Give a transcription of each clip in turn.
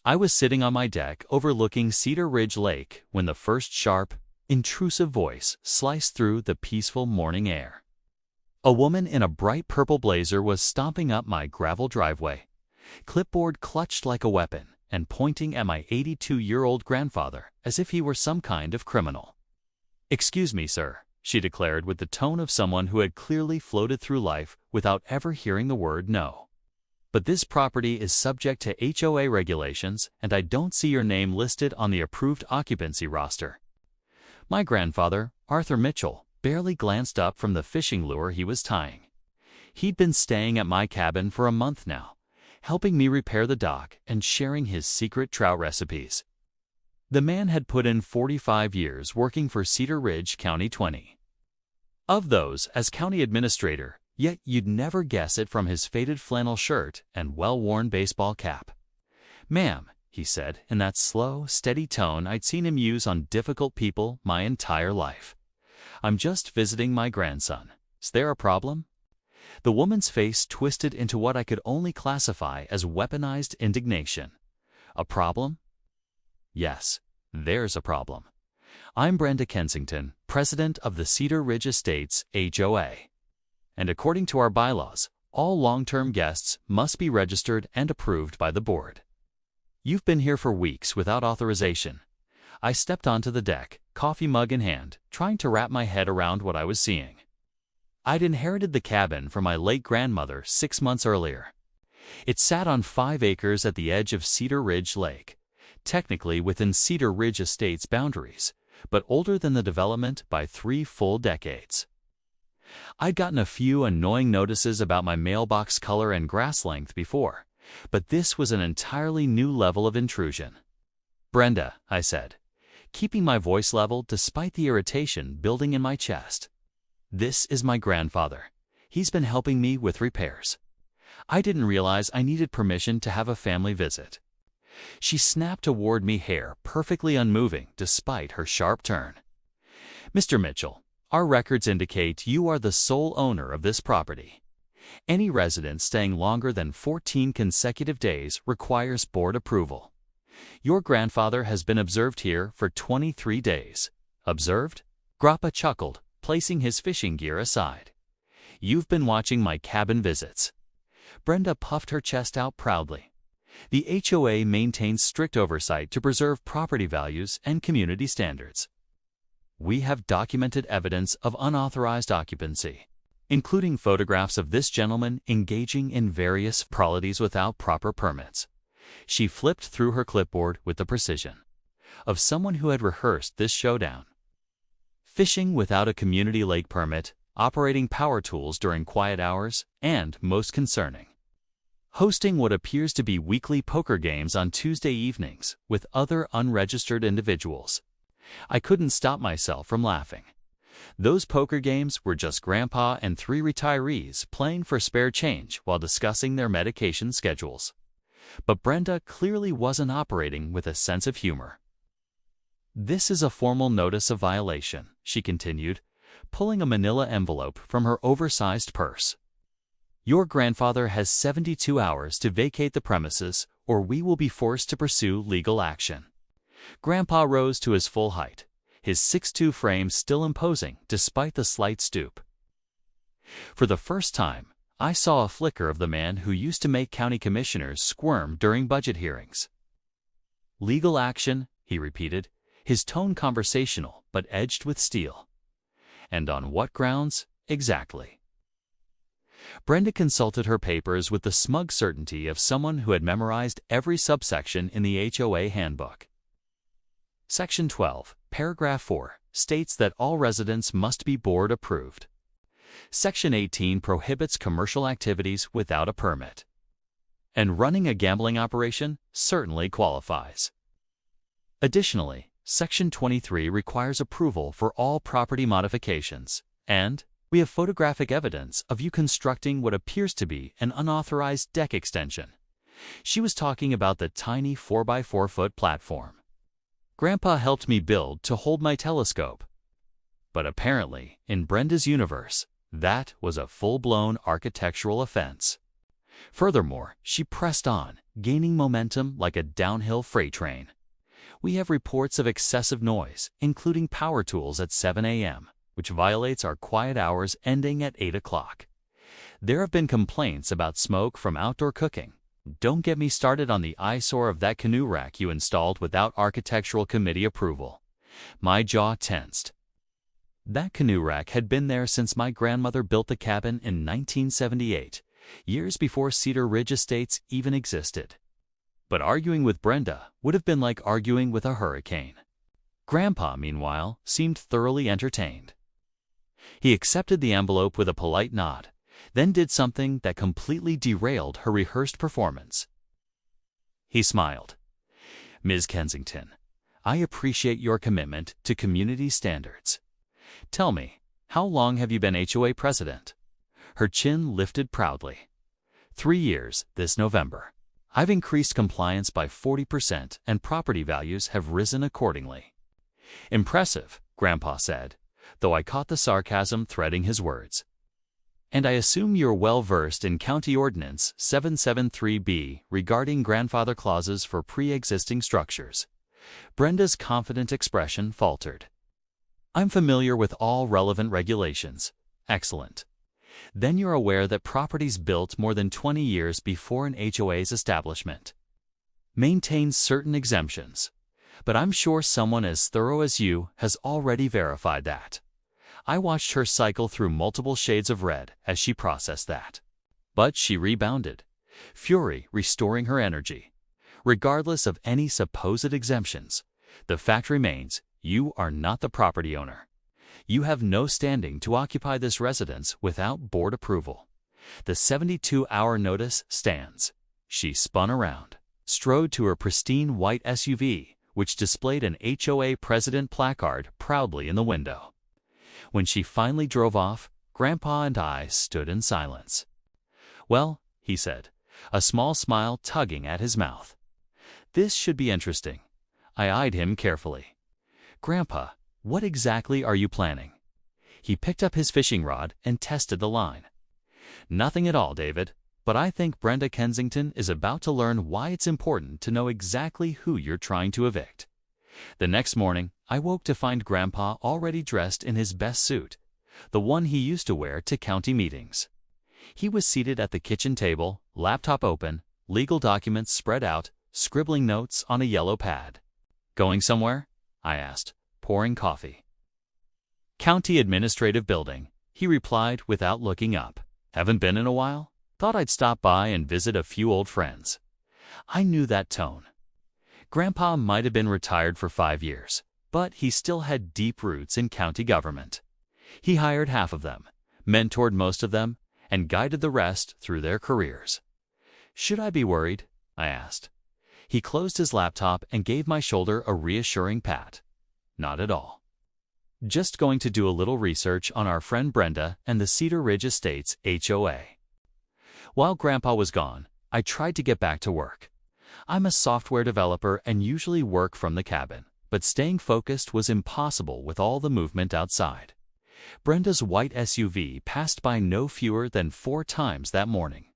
I was sitting on my deck overlooking Cedar Ridge Lake when the first sharp, intrusive voice sliced through the peaceful morning air. A woman in a bright purple blazer was stomping up my gravel driveway, clipboard clutched like a weapon and pointing at my 82-year-old grandfather as if he were some kind of criminal. "Excuse me, sir," she declared with the tone of someone who had clearly floated through life without ever hearing the word no. "But this property is subject to HOA regulations, and I don't see your name listed on the approved occupancy roster." My grandfather, Arthur Mitchell, barely glanced up from the fishing lure he was tying. He'd been staying at my cabin for a month now, helping me repair the dock and sharing his secret trout recipes. The man had put in 45 years working for Cedar Ridge County 20. Of those as county administrator, yet you'd never guess it from his faded flannel shirt and well-worn baseball cap. "Ma'am," he said in that slow, steady tone I'd seen him use on difficult people my entire life. "I'm just visiting my grandson. Is there a problem?" The woman's face twisted into what I could only classify as weaponized indignation. "A problem?" "Yes, there's a problem. I'm Brenda Kensington, president of the Cedar Ridge Estates HOA. And according to our bylaws, all long-term guests must be registered and approved by the board. You've been here for weeks without authorization." I stepped onto the deck, coffee mug in hand, trying to wrap my head around what I was seeing. I'd inherited the cabin from my late grandmother 6 months earlier. It sat on 5 acres at the edge of Cedar Ridge Lake, technically within Cedar Ridge Estate's boundaries, but older than the development by 3 full decades. I'd gotten a few annoying notices about my mailbox color and grass length before, but this was an entirely new level of intrusion. "Brenda," I said, keeping my voice level despite the irritation building in my chest. "This is my grandfather. He's been helping me with repairs. I didn't realize I needed permission to have a family visit." She snapped toward me, hair perfectly unmoving despite her sharp turn. "Mr. Mitchell, our records indicate you are the sole owner of this property. Any resident staying longer than 14 consecutive days requires board approval. Your grandfather has been observed here for 23 days. Observed?" Grappa chuckled, placing his fishing gear aside. "You've been watching my cabin visits." Brenda puffed her chest out proudly. "The HOA maintains strict oversight to preserve property values and community standards. We have documented evidence of unauthorized occupancy, including photographs of this gentleman engaging in various frivolities without proper permits." She flipped through her clipboard with the precision of someone who had rehearsed this showdown. "Fishing without a community lake permit, operating power tools during quiet hours, and, most concerning, hosting what appears to be weekly poker games on Tuesday evenings with other unregistered individuals." I couldn't stop myself from laughing. Those poker games were just Grandpa and 3 retirees playing for spare change while discussing their medication schedules. But Brenda clearly wasn't operating with a sense of humor. "This is a formal notice of violation," she continued, pulling a manila envelope from her oversized purse. "Your grandfather has 72 hours to vacate the premises, or we will be forced to pursue legal action." Grandpa rose to his full height, his 6'2" frame still imposing despite the slight stoop. For the first time, I saw a flicker of the man who used to make county commissioners squirm during budget hearings. "Legal action," he repeated, his tone conversational but edged with steel. "And on what grounds, exactly?" Brenda consulted her papers with the smug certainty of someone who had memorized every subsection in the HOA handbook. Section 12, Paragraph 4, states that all residents must be board approved. Section 18 prohibits commercial activities without a permit. And running a gambling operation certainly qualifies. Additionally, Section 23 requires approval for all property modifications, and we have photographic evidence of you constructing what appears to be an unauthorized deck extension. She was talking about the tiny 4x4-foot platform Grandpa helped me build to hold my telescope. But apparently, in Brenda's universe, that was a full-blown architectural offense. Furthermore, she pressed on, gaining momentum like a downhill freight train. We have reports of excessive noise, including power tools at 7 a.m., which violates our quiet hours ending at 8 o'clock. There have been complaints about smoke from outdoor cooking. Don't get me started on the eyesore of that canoe rack you installed without architectural committee approval. My jaw tensed. That canoe rack had been there since my grandmother built the cabin in 1978, years before Cedar Ridge Estates even existed. But arguing with Brenda would have been like arguing with a hurricane. Grandpa, meanwhile, seemed thoroughly entertained. He accepted the envelope with a polite nod, then did something that completely derailed her rehearsed performance. He smiled. "Ms. Kensington, I appreciate your commitment to community standards. Tell me, how long have you been HOA president?" Her chin lifted proudly. 3 years this November. I've increased compliance by 40% and property values have risen accordingly. Impressive, Grandpa said, though I caught the sarcasm threading his words. And I assume you're well versed in County Ordinance 773B regarding grandfather clauses for pre-existing structures. Brenda's confident expression faltered. I'm familiar with all relevant regulations. Excellent. Then you're aware that properties built more than 20 years before an HOA's establishment maintain certain exemptions. But I'm sure someone as thorough as you has already verified that. I watched her cycle through multiple shades of red as she processed that. But she rebounded, fury restoring her energy. Regardless of any supposed exemptions, the fact remains you are not the property owner. You have no standing to occupy this residence without board approval. The 72-hour notice stands. She spun around, strode to her pristine white SUV, which displayed an HOA president placard proudly in the window. When she finally drove off, Grandpa and I stood in silence. "Well," he said, a small smile tugging at his mouth. "This should be interesting." I eyed him carefully. "Grandpa, what exactly are you planning?" He picked up his fishing rod and tested the line. "Nothing at all, David, but I think Brenda Kensington is about to learn why it's important to know exactly who you're trying to evict." The next morning, I woke to find Grandpa already dressed in his best suit, the one he used to wear to county meetings. He was seated at the kitchen table, laptop open, legal documents spread out, scribbling notes on a yellow pad. "Going somewhere?" I asked, pouring coffee. "County Administrative Building," he replied without looking up. "Haven't been in a while? Thought I'd stop by and visit a few old friends." I knew that tone. Grandpa might have been retired for 5 years, but he still had deep roots in county government. He hired half of them, mentored most of them, and guided the rest through their careers. "Should I be worried?" I asked. He closed his laptop and gave my shoulder a reassuring pat. "Not at all. Just going to do a little research on our friend Brenda and the Cedar Ridge Estates HOA." While Grandpa was gone, I tried to get back to work. I'm a software developer and usually work from the cabin, but staying focused was impossible with all the movement outside. Brenda's white SUV passed by no fewer than 4 times that morning,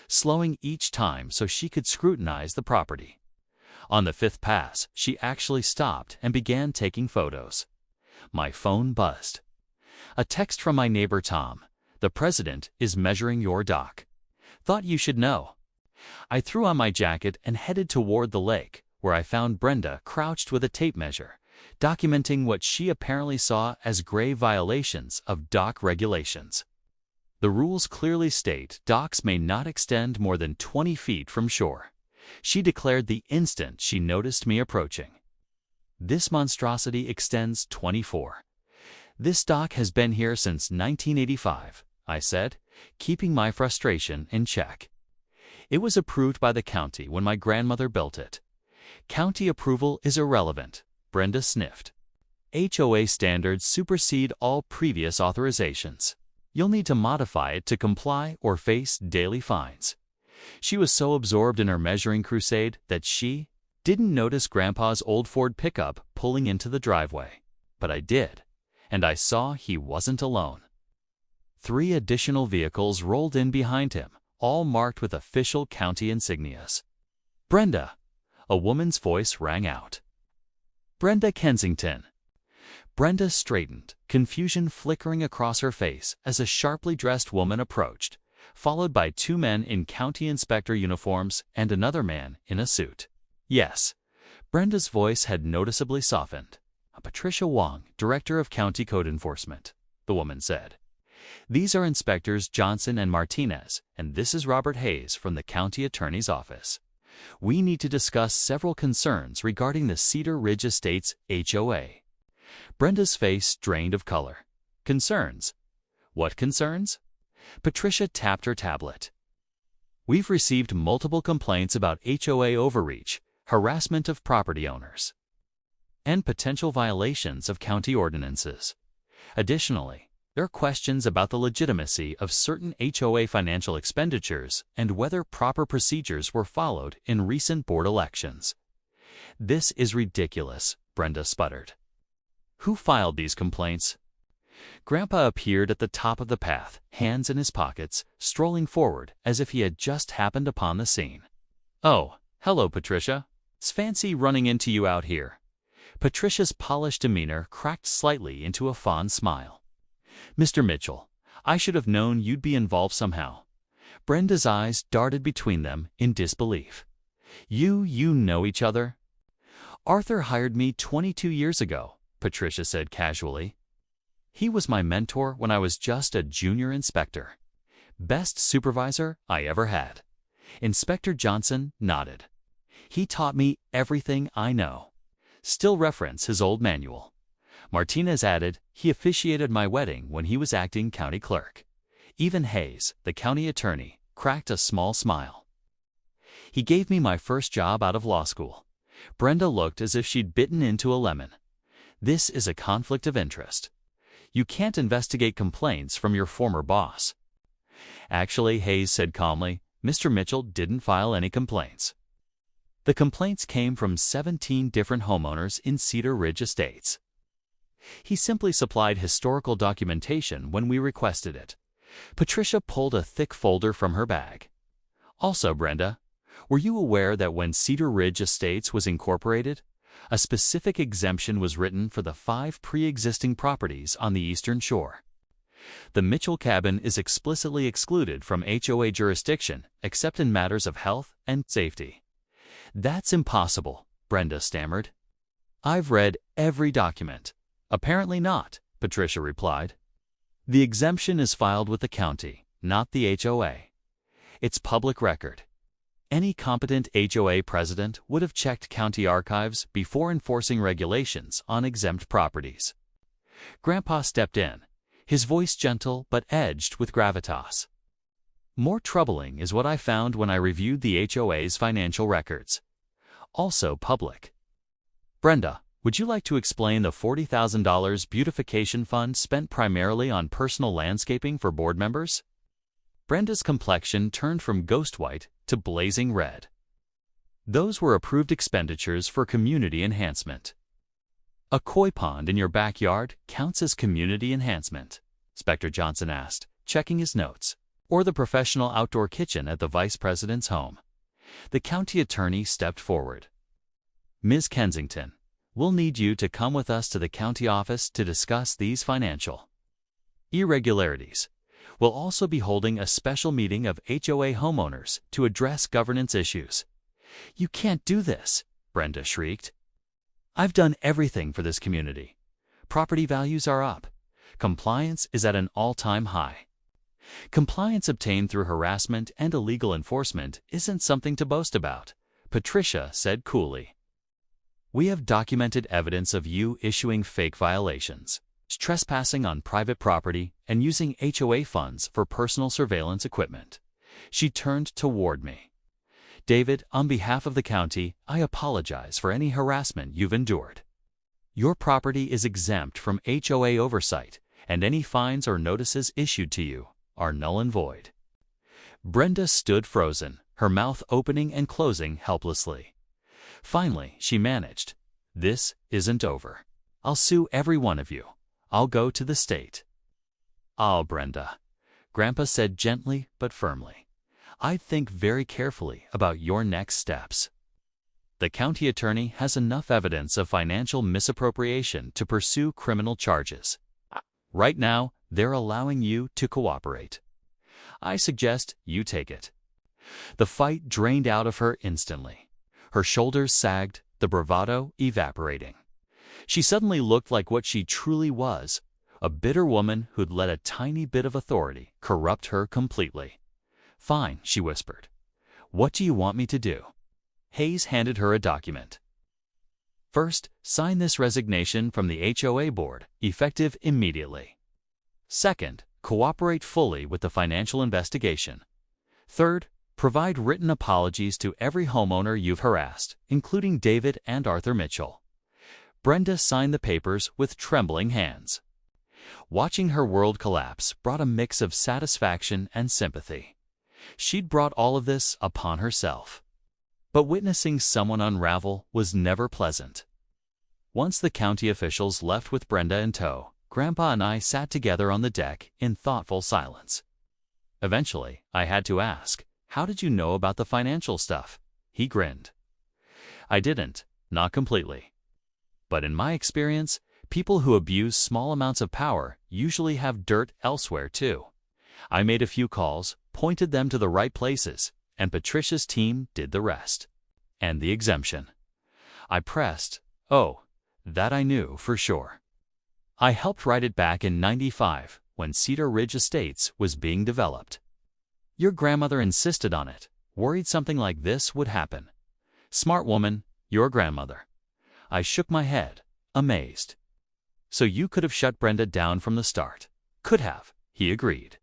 slowing each time so she could scrutinize the property. On the 5th pass, she actually stopped and began taking photos. My phone buzzed. A text from my neighbor Tom. "The president is measuring your dock. Thought you should know." I threw on my jacket and headed toward the lake, where I found Brenda crouched with a tape measure, documenting what she apparently saw as grave violations of dock regulations. The rules clearly state docks may not extend more than 20 feet from shore. She declared the instant she noticed me approaching. "This monstrosity extends 24. This dock has been here since 1985, I said, keeping my frustration in check. "It was approved by the county when my grandmother built it." "County approval is irrelevant," Brenda sniffed. "HOA standards supersede all previous authorizations. You'll need to modify it to comply or face daily fines." She was so absorbed in her measuring crusade that she didn't notice Grandpa's old Ford pickup pulling into the driveway. But I did, and I saw he wasn't alone. 3 additional vehicles rolled in behind him, all marked with official county insignias. "Brenda!" a woman's voice rang out. "Brenda Kensington!" Brenda straightened, confusion flickering across her face as a sharply dressed woman approached, followed by two men in county inspector uniforms and another man in a suit. "Yes." Brenda's voice had noticeably softened. "Patricia Wong, Director of County Code Enforcement," the woman said. "These are Inspectors Johnson and Martinez, and this is Robert Hayes from the County Attorney's Office. We need to discuss several concerns regarding the Cedar Ridge Estates HOA. Brenda's face drained of color. "Concerns? What concerns?" Patricia tapped her tablet. "We've received multiple complaints about HOA overreach, harassment of property owners, and potential violations of county ordinances. Additionally, there are questions about the legitimacy of certain HOA financial expenditures and whether proper procedures were followed in recent board elections." "This is ridiculous," Brenda sputtered. "Who filed these complaints?" Grandpa appeared at the top of the path, hands in his pockets, strolling forward as if he had just happened upon the scene. "Oh, hello, Patricia. It's fancy running into you out here." Patricia's polished demeanor cracked slightly into a fond smile. "Mr. Mitchell, I should have known you'd be involved somehow." Brenda's eyes darted between them in disbelief. You know each other?" "Arthur hired me 22 years ago," Patricia said casually. "He was my mentor when I was just a junior inspector. Best supervisor I ever had." Inspector Johnson nodded. "He taught me everything I know." Still reference his old manual. Martinez added, "He officiated my wedding when he was acting county clerk." Even Hayes, the county attorney, cracked a small smile. "He gave me my first job out of law school." Brenda looked as if she'd bitten into a lemon. "This is a conflict of interest. You can't investigate complaints from your former boss." "Actually," Hayes said calmly, "Mr. Mitchell didn't file any complaints. The complaints came from 17 different homeowners in Cedar Ridge Estates. He simply supplied historical documentation when we requested it." Patricia pulled a thick folder from her bag. "Also, Brenda, were you aware that when Cedar Ridge Estates was incorporated, a specific exemption was written for the 5 pre-existing properties on the Eastern Shore? The Mitchell cabin is explicitly excluded from HOA jurisdiction except in matters of health and safety." "That's impossible," Brenda stammered. "I've read every document." "Apparently not," Patricia replied. "The exemption is filed with the county, not the HOA. It's public record. Any competent HOA president would have checked county archives before enforcing regulations on exempt properties." Grandpa stepped in, his voice gentle but edged with gravitas. "More troubling is what I found when I reviewed the HOA's financial records. Also public. Brenda, would you like to explain the $40,000 beautification fund spent primarily on personal landscaping for board members?" Brenda's complexion turned from ghost white to blazing red. "Those were approved expenditures for community enhancement." "A koi pond in your backyard counts as community enhancement?" Inspector Johnson asked, checking his notes. "Or the professional outdoor kitchen at the vice president's home?" The county attorney stepped forward. "Ms. Kensington, we'll need you to come with us to the county office to discuss these financial irregularities. We'll also be holding a special meeting of HOA homeowners to address governance issues." "You can't do this," Brenda shrieked. "I've done everything for this community. Property values are up. Compliance is at an all-time high." "Compliance obtained through harassment and illegal enforcement isn't something to boast about," Patricia said coolly. "We have documented evidence of you issuing fake violations, trespassing on private property, and using HOA funds for personal surveillance equipment." She turned toward me. "David, on behalf of the county, I apologize for any harassment you've endured. Your property is exempt from HOA oversight, and any fines or notices issued to you are null and void." Brenda stood frozen, her mouth opening and closing helplessly. Finally, she managed, "This isn't over. I'll sue every one of you. I'll go to the state." "Ah, Brenda," Grandpa said gently but firmly, I'd think very carefully about your next steps. The county attorney has enough evidence of financial misappropriation to pursue criminal charges. Right now, they're allowing you to cooperate. I suggest you take it." The fight drained out of her instantly. Her shoulders sagged, the bravado evaporating. She suddenly looked like what she truly was, a bitter woman who'd let a tiny bit of authority corrupt her completely. "Fine," she whispered. "What do you want me to do?" Hayes handed her a document. "First, sign this resignation from the HOA board, effective immediately. Second, cooperate fully with the financial investigation. Third, provide written apologies to every homeowner you've harassed, including David and Arthur Mitchell." Brenda signed the papers with trembling hands. Watching her world collapse brought a mix of satisfaction and sympathy. She'd brought all of this upon herself. But witnessing someone unravel was never pleasant. Once the county officials left with Brenda in tow, Grandpa and I sat together on the deck in thoughtful silence. Eventually, I had to ask, "How did you know about the financial stuff?" He grinned. "I didn't, not completely. But in my experience, people who abuse small amounts of power usually have dirt elsewhere too. I made a few calls, pointed them to the right places, and Patricia's team did the rest. And the exemption. I pressed, oh, that I knew for sure. I helped write it back in '95 when Cedar Ridge Estates was being developed. Your grandmother insisted on it, worried something like this would happen. Smart woman, your grandmother." I shook my head, amazed. "So you could have shut Brenda down from the start." "Could have," he agreed.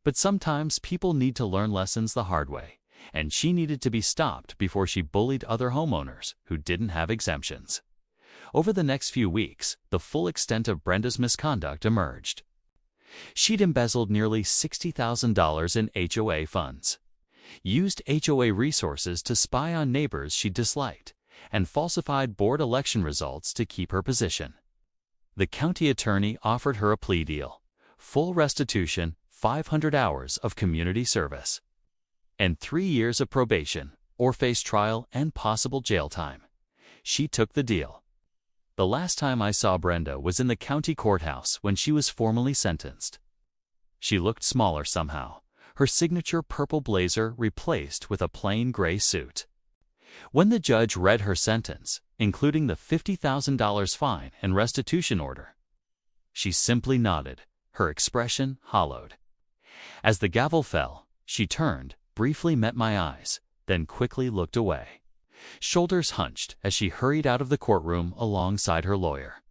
"But sometimes people need to learn lessons the hard way, and she needed to be stopped before she bullied other homeowners who didn't have exemptions." Over the next few weeks, the full extent of Brenda's misconduct emerged. She'd embezzled nearly $60,000 in HOA funds, used HOA resources to spy on neighbors she disliked, and falsified board election results to keep her position. The county attorney offered her a plea deal: full restitution, 500 hours of community service, and 3 years of probation, or face trial and possible jail time. She took the deal. The last time I saw Brenda was in the county courthouse when she was formally sentenced. She looked smaller somehow, her signature purple blazer replaced with a plain gray suit. When the judge read her sentence, including the $50,000 fine and restitution order, she simply nodded, her expression hollowed. As the gavel fell, she turned, briefly met my eyes, then quickly looked away. Shoulders hunched as she hurried out of the courtroom alongside her lawyer.